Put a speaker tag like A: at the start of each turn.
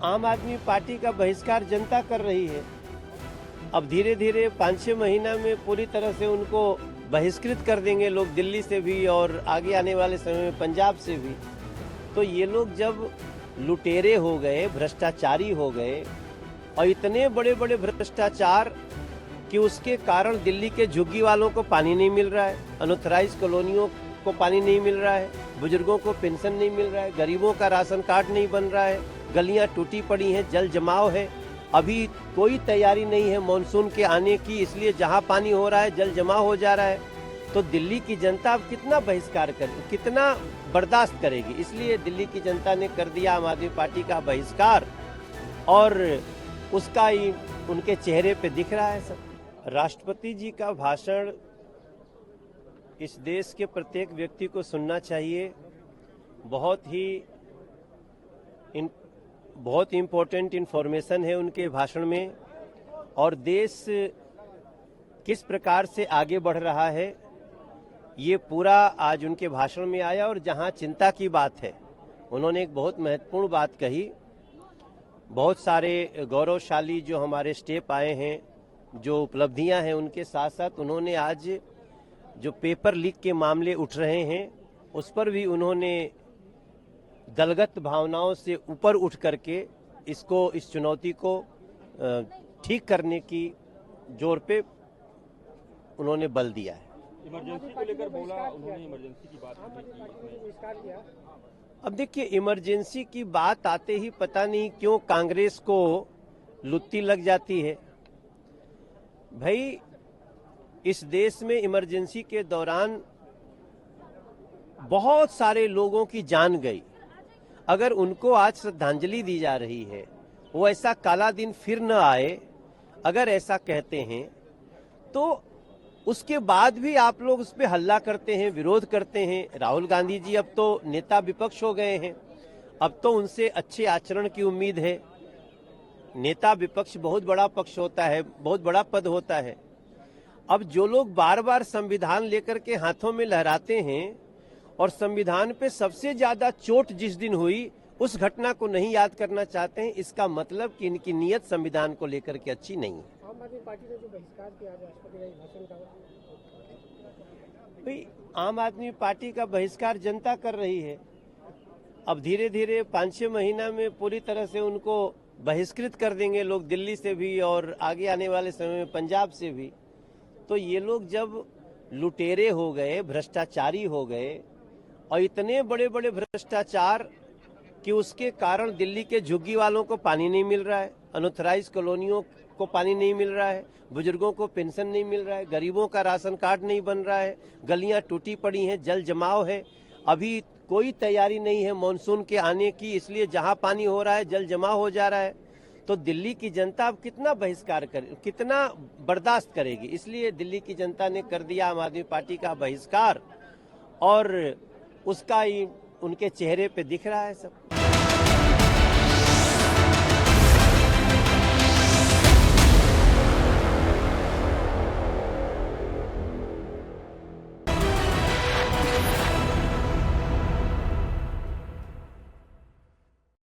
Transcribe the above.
A: आम आदमी पार्टी का बहिष्कार जनता कर रही है। अब धीरे धीरे 5-6 महीना में पूरी तरह से उनको बहिष्कृत कर देंगे लोग, दिल्ली से भी और आगे आने वाले समय में पंजाब से भी। तो ये लोग जब लुटेरे हो गए, भ्रष्टाचारी हो गए और इतने बड़े बड़े भ्रष्टाचार कि उसके कारण दिल्ली के झुग्गी वालों को पानी नहीं मिल रहा है, अनऑथराइज कॉलोनियों को पानी नहीं मिल रहा है, बुजुर्गों को पेंशन नहीं मिल रहा है, गरीबों का राशन कार्ड नहीं बन रहा है, गलियां टूटी पड़ी हैं, जल जमाव है, अभी कोई तैयारी नहीं है मॉनसून के आने की, इसलिए जहां पानी हो रहा है जल जमा हो जा रहा है। तो दिल्ली की जनता अब कितना बहिष्कार करेगी, कितना बर्दाश्त करेगी? इसलिए दिल्ली की जनता ने कर दिया आम आदमी पार्टी का बहिष्कार और उसका ही उनके चेहरे पे दिख रहा है सब। राष्ट्रपति जी का भाषण इस देश के प्रत्येक व्यक्ति को सुनना चाहिए। बहुत इम्पोर्टेंट इन्फॉर्मेशन है उनके भाषण में और देश किस प्रकार से आगे बढ़ रहा है ये पूरा आज उनके भाषण में आया। और जहां चिंता की बात है, उन्होंने एक बहुत महत्वपूर्ण बात कही। बहुत सारे गौरवशाली जो हमारे स्टेप आए हैं, जो उपलब्धियां हैं, उनके साथ साथ उन्होंने आज जो पेपर लीक के मामले उठ रहे हैं उस पर भी उन्होंने दलगत भावनाओं से ऊपर उठ करके इस चुनौती को ठीक करने की जोर पे उन्होंने बल दिया है।
B: इमरजेंसी को लेकर बोला उन्होंने, इमरजेंसी की बात की।
A: अब देखिए, इमरजेंसी की बात आते ही पता नहीं क्यों कांग्रेस को लुत्ती लग जाती है। भाई, इस देश में इमरजेंसी के दौरान बहुत सारे लोगों की जान गई। अगर उनको आज श्रद्धांजलि दी जा रही है, वो ऐसा काला दिन फिर न आए, अगर ऐसा कहते हैं तो उसके बाद भी आप लोग उस पर हल्ला करते हैं, विरोध करते हैं। राहुल गांधी जी अब तो नेता विपक्ष हो गए हैं, अब तो उनसे अच्छे आचरण की उम्मीद है। नेता विपक्ष बहुत बड़ा पक्ष होता है, बहुत बड़ा पद होता है। अब जो लोग बार बार संविधान लेकर के हाथों में लहराते हैं और संविधान पे सबसे ज्यादा चोट जिस दिन हुई उस घटना को नहीं याद करना चाहते हैं, इसका मतलब कि इनकी नीयत संविधान को लेकर के अच्छी नहीं है।
C: आम आदमी पार्टी ने जो बहिष्कार किया राष्ट्रपति का भाषण का,
A: भाई, आम आदमी पार्टी का बहिष्कार जनता कर रही है। अब धीरे धीरे 5-6 महीना में पूरी तरह से उनको बहिष्कृत कर देंगे लोग, दिल्ली से भी और आगे आने वाले समय में पंजाब से भी। तो ये लोग जब लुटेरे हो गए, भ्रष्टाचारी हो गए और इतने बड़े बड़े भ्रष्टाचार कि उसके कारण दिल्ली के झुग्गी वालों को पानी नहीं मिल रहा है, अनऑथराइज कॉलोनियों को पानी नहीं मिल रहा है, बुजुर्गों को पेंशन नहीं मिल रहा है, गरीबों का राशन कार्ड नहीं बन रहा है, गलियां टूटी पड़ी हैं, जल जमाव है, अभी कोई तैयारी नहीं है मॉनसून के आने की, इसलिए जहां पानी हो रहा है जल जमा हो जा रहा है। तो दिल्ली की जनता अब कितना बहिष्कार करे, कितना बर्दाश्त करेगी? इसलिए दिल्ली की जनता ने कर दिया आम आदमी पार्टी का बहिष्कार और उसका ही उनके चेहरे पे दिख रहा है सब।